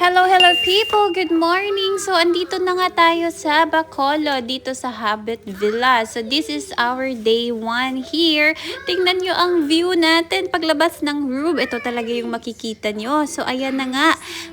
Hello, hello people! Good morning! So, andito na nga tayo sa Bacolod, dito sa Habit Villa. So, this is our day 1 here. Tingnan nyo ang view natin paglabas ng room. Ito talaga yung makikita nyo. So, ayan na nga.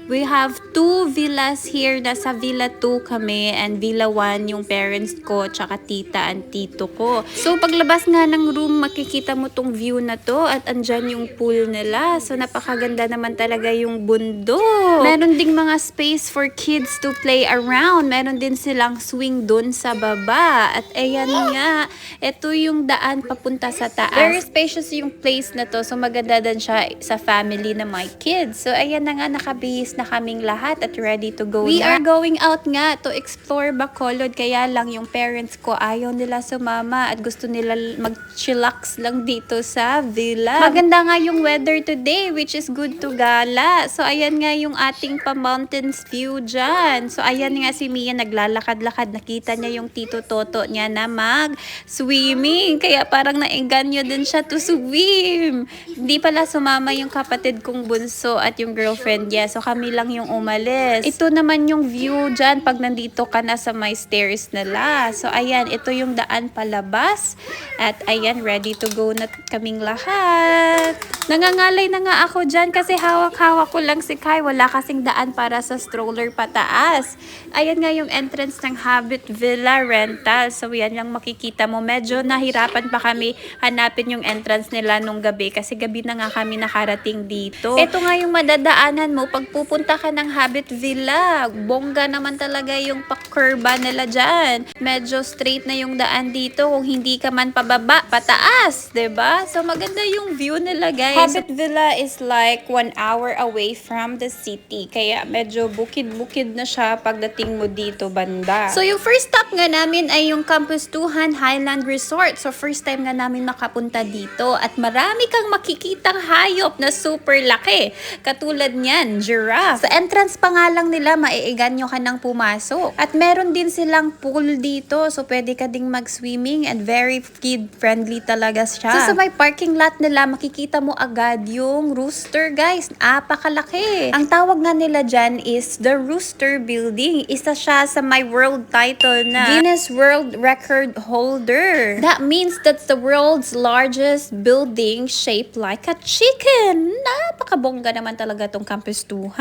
We have 2 villas here. Nasa Villa 2 kami and Villa 1 yung parents ko, tsaka tita and tito ko. So, paglabas nga ng room, makikita mo tong view na to at andyan yung pool nila. So, napakaganda naman talaga yung bundok. Meron ding mga space for kids to play around. Meron din silang swing dun sa baba. At ayan nga, ito yung daan papunta sa taas. Very spacious yung place na to. So maganda din siya sa family na my kids. So ayan na nga, nakabihis na kaming lahat at ready to go. We are going out nga to explore Bacolod. Kaya lang yung parents ko ayaw nila sumama at gusto nila mag-chillax lang dito sa villa. Maganda nga yung weather today, which is good to gala. So ayan nga yung ating pa-mountains view dyan. So, ayan nga si Mia naglalakad-lakad. Nakita niya yung tito Toto niya na mag-swimming. Kaya parang naengganyo din siya to swim. Hindi pala sumama yung kapatid kong bunso at yung girlfriend niya. So, kami lang yung umalis. Ito naman yung view dyan pag nandito ka na sa my stairs nila. So, ayan. Ito yung daan palabas. At ayan, ready to go na kaming lahat. Nangangalay na nga ako dyan kasi hawak-hawak ko lang si Kai. Wala kasing daan para sa stroller pataas. Ayan nga yung entrance ng Habit Villa Rental. So yan lang makikita mo. Medyo nahirapan pa kami hanapin yung entrance nila nung gabi kasi gabi na nga kami nakarating dito. Ito nga yung madadaanan mo pag pupunta ka ng Habit Villa. Bongga naman talaga yung pakurba nila dyan. Medyo straight na yung daan dito kung hindi ka man pababa, pataas, 'di ba? So maganda yung view nila, guys. Habit Villa is like 1 hour away from the city. Kaya medyo bukid-bukid na siya pagdating mo dito banda. So yung first stop nga namin ay yung Campus 2 Highland Resort. So first time nga namin makapunta dito at marami kang makikitang hayop na super laki. Katulad niyan, giraffe. Sa entrance pa nga lang nila, maiiganyo ka nang pumasok. At meron din silang pool dito. So pwede ka ding mag-swimming and very kid-friendly talaga siya. So sa may parking lot nila, makikita mo agad yung rooster, guys. Apakalaki. Ang tawag nga nila dyan is the Rooster Building. Isa siya sa my world title na Guinness World Record holder. That means that's the world's largest building shaped like a chicken. Napakabongga naman talaga tong Campus 2.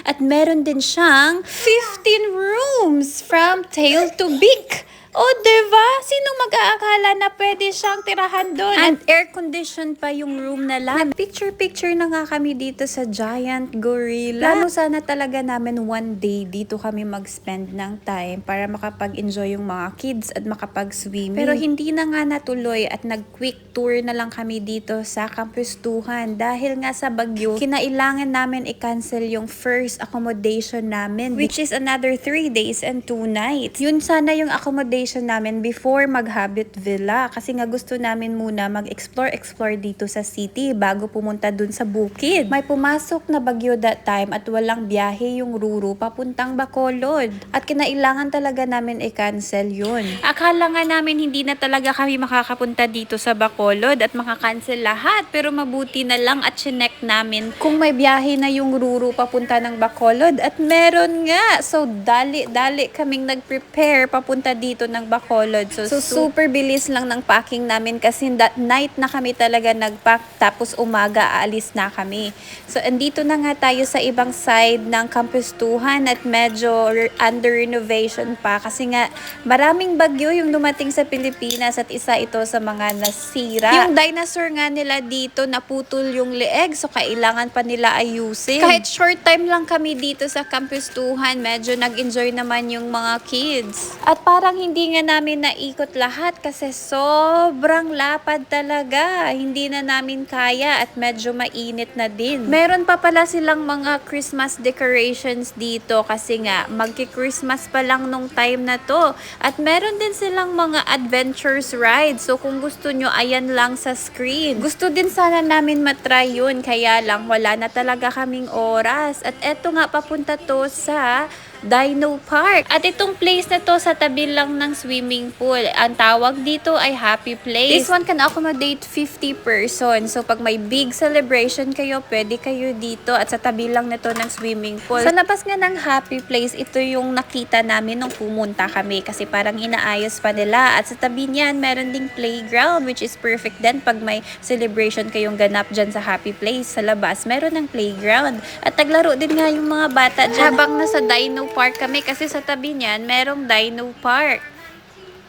At meron din siyang 15 rooms from tail to beak. Oh, diba? Sinong mag-aakala na pwede siyang tirahan doon? And air-conditioned pa yung room nila. Picture-picture na nga kami dito sa giant gorilla. Plano sana talaga namin one day dito kami mag-spend ng time para makapag-enjoy yung mga kids at makapag-swimming. Pero hindi na nga natuloy at nag-quick tour na lang kami dito sa Campus 2 dahil nga sa bagyo, kinailangan namin i-cancel yung first accommodation namin, which is another 3 days and 2 nights. Yun sana yung accommodation namin before mag-Habit Villa kasi nga gusto namin muna mag-explore dito sa city bago pumunta dun sa bukid. May pumasok na bagyo that time at walang biyahe yung Ruru papuntang Bacolod at kinailangan talaga namin i-cancel yun. Akala nga namin hindi na talaga kami makakapunta dito sa Bacolod at makakancel lahat pero mabuti na lang at chinek namin kung may biyahe na yung Ruru papunta ng Bacolod at meron nga. So dali kaming nag-prepare papunta dito ng Bacolod. So super bilis lang ng packing namin kasi that night na kami talaga nag-pack tapos umaga aalis na kami. So andito na nga tayo sa ibang side ng Campus 2 at medyo under renovation pa kasi nga maraming bagyo yung dumating sa Pilipinas at isa ito sa mga nasira. Yung dinosaur nga nila dito naputol yung leeg so kailangan pa nila ayusin. Kahit short time lang kami dito sa Campus 2 medyo nag-enjoy naman yung mga kids. At parang hindi nga namin naikot lahat kasi sobrang lapad talaga. Hindi na namin kaya at medyo mainit na din. Meron pa pala silang mga Christmas decorations dito kasi nga magki-Christmas pa lang nung time na to. At meron din silang mga adventures rides. So kung gusto nyo, ayan lang sa screen. Gusto din sana namin matry yun kaya lang wala na talaga kaming oras. At eto nga papunta to sa Dino Park. At itong place na to sa tabi lang ng swimming pool. Ang tawag dito ay Happy Place. This one can accommodate 50 persons. So pag may big celebration kayo, pwede kayo dito at sa tabi lang nito ng swimming pool. Sa labas nga ng Happy Place, ito yung nakita namin nung pumunta kami kasi parang inaayos pa nila. At sa tabi niyan, meron ding playground which is perfect din pag may celebration kayong ganap dyan sa Happy Place. Sa labas, meron ng playground. At naglaro din nga yung mga bata dyan habang nasa Dino Park kami kasi sa tabi niyan, merong Dino Park.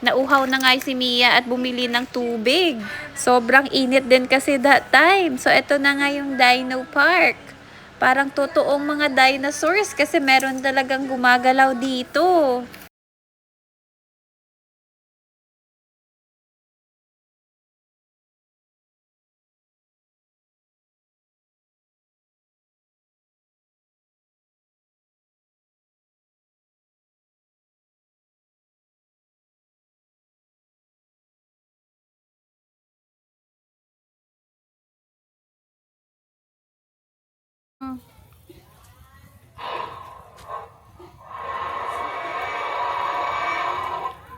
Nauhaw na nga si Mia at bumili ng tubig. Sobrang init din kasi that time. So, ito na nga yung Dino Park. Parang totoong mga dinosaurs kasi meron talagang gumagalaw dito.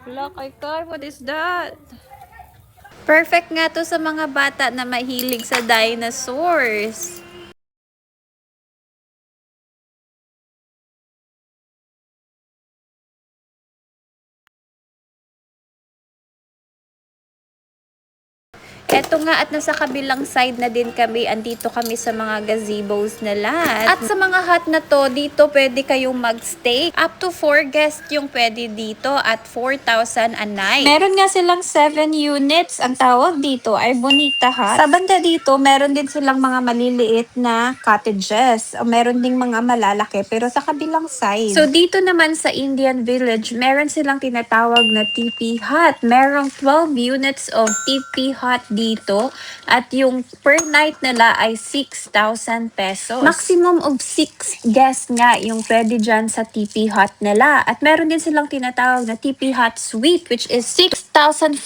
Look, I car, what is that? Perfect nga to sa mga bata na mahilig sa dinosaurs. Eto nga at nasa kabilang side na din kami, andito kami sa mga gazebos nila. At sa mga hut na to, dito pwede kayong magstay. Up to 4 guests yung pwede dito at 4,000 a night. Meron nga silang 7 units. Ang tawag dito ay Bonita Hut. Sa banda dito, meron din silang mga maliliit na cottages. O meron ding mga malalaki pero sa kabilang side. So dito naman sa Indian Village, meron silang tinatawag na teepee hut. Merong 12 units of teepee hut dito at yung per night nila ay 6,000 pesos. Maximum of 6 guests nga yung pwede dyan sa teepee hut nila. At meron din silang tinatawag na teepee hut suite which is 6,500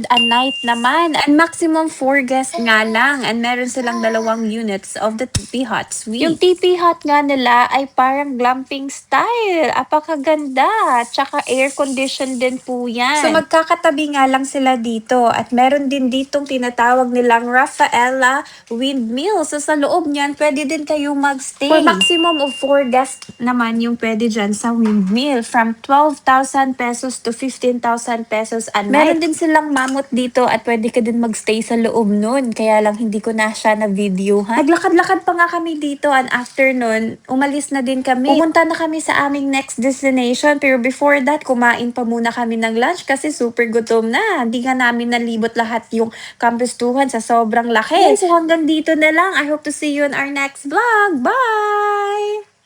a night naman. And maximum 4 guests nga lang. And meron silang 2 units of the teepee hut suite. Yung teepee hut nga nila ay parang glamping style. Apakaganda. Tsaka air conditioned din po yan. So magkakatabi nga lang sila dito. At meron din ditong tinatawag nilang Rafaela Windmill. So sa loob niyan, pwede din kayong magstay. For maximum of 4 guests naman yung pwede dyan sa windmill. From 12,000 pesos to 15,000 pesos a night. Meron din silang mammoth dito at pwede ka din magstay sa loob nun. Kaya lang hindi ko na siya na video ha. Naglakad-lakad pa nga kami dito and after nun, umalis na din kami. Pumunta na kami sa aming next destination. Pero before that, kumain pa muna kami ng lunch kasi super gutom na. Hindi nga namin nalibot lahat yung kampustuhan sa sobrang laki. So hanggang dito na lang. I hope to see you in our next vlog. Bye!